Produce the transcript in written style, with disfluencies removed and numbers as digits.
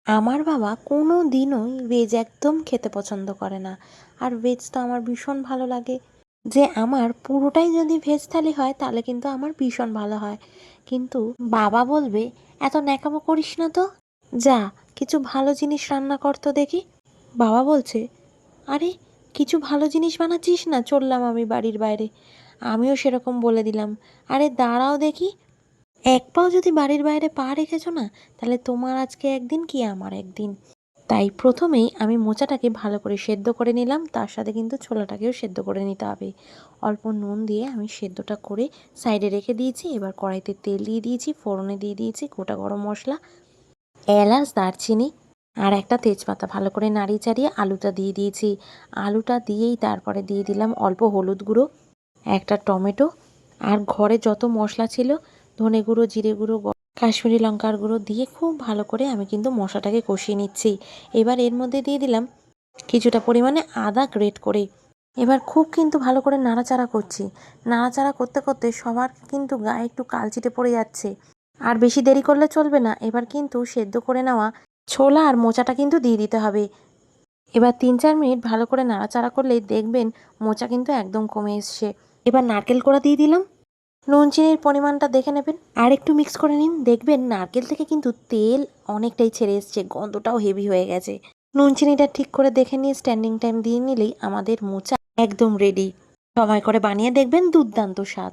আমার বাবা কোনো দিনই ভেজ একদম খেতে পছন্দ করে না। আর ভেজ তো আমার ভীষণ ভালো লাগে। যে আমার পুরোটাই যদি ভেজ থালি হয় তাহলে কিন্তু আমার ভীষণ ভালো হয়। কিন্তু বাবা বলবে, এত ন্যাকামো করিস না তো, যা কিছু ভালো জিনিস রান্না কর তো দেখি। বাবা বলছে, আরে কিছু ভালো জিনিস বানাচ্ছিস না, চললাম আমি বাড়ির বাইরে। আমিও সেরকম বলে দিলাম, আরে দাঁড়াও দেখি, এক পাও যদি বাড়ির বাইরে পা রেখেছো না, তাহলে তোমার আজকে একদিন কি আমার একদিন। তাই প্রথমেই আমি মোচাটাকে ভালো করে সেদ্ধ করে নিলাম, তার সাথে কিন্তু ছোলাটাকেও সেদ্ধ করে নিতে হবে। অল্প নুন দিয়ে আমি সেদ্ধটা করে সাইডে রেখে দিয়েছি। এবার কড়াইতে তেল দিয়ে দিয়েছি, ফোড়নে দিয়ে দিয়েছি গোটা গরম মশলা, এলাচ, দারচিনি আর একটা তেজপাতা। ভালো করে নাড়িয়ে চাড়িয়ে আলুটা দিয়ে দিয়েছি। আলুটা দিয়েই তারপরে দিয়ে দিলাম অল্প হলুদ গুঁড়ো, একটা টমেটো, আর ঘরে যত মশলা ছিল, ধনে গুঁড়ো, জিরে গুঁড়ো, কাশ্মীরি লঙ্কার গুঁড়ো দিয়ে খুব ভালো করে আমি কিন্তু মশলাটাকে কষিয়ে নিচ্ছি। এবার এর মধ্যে দিয়ে দিলাম কিছুটা পরিমাণে আদা গ্রেট করে। এবার খুব কিন্তু ভালো করে নাড়াচাড়া করছি। নাড়াচাড়া করতে করতে সবার কিন্তু গায়ে একটু কালচিটে পড়ে যাচ্ছে। আর বেশি দেরি করলে চলবে না। এবার কিন্তু সেদ্ধ করে নেওয়া ছোলা আর মোচাটা কিন্তু দিয়ে দিতে হবে। এবার ৩-৪ মিনিট ভালো করে নাড়াচাড়া করলেই দেখবেন মোচা কিন্তু একদম কমে এসছে। এবার নারকেল কোড়া দিয়ে দিলাম। নুন চিনির পরিমাণটা দেখে নেবেন, আর একটু মিক্স করে নিন। দেখবেন নারকেল থেকে কিন্তু তেল অনেকটাই ছেড়ে এসছে, গন্ধটাও হেভি হয়ে গেছে। নুন চিনিটা ঠিক করে দেখে নিয়ে স্ট্যান্ডিং টাইম দিয়ে নিলেই আমাদের মোচা একদম রেডি। সময় করে বানিয়ে দেখবেন, দুর্দান্ত স্বাদ।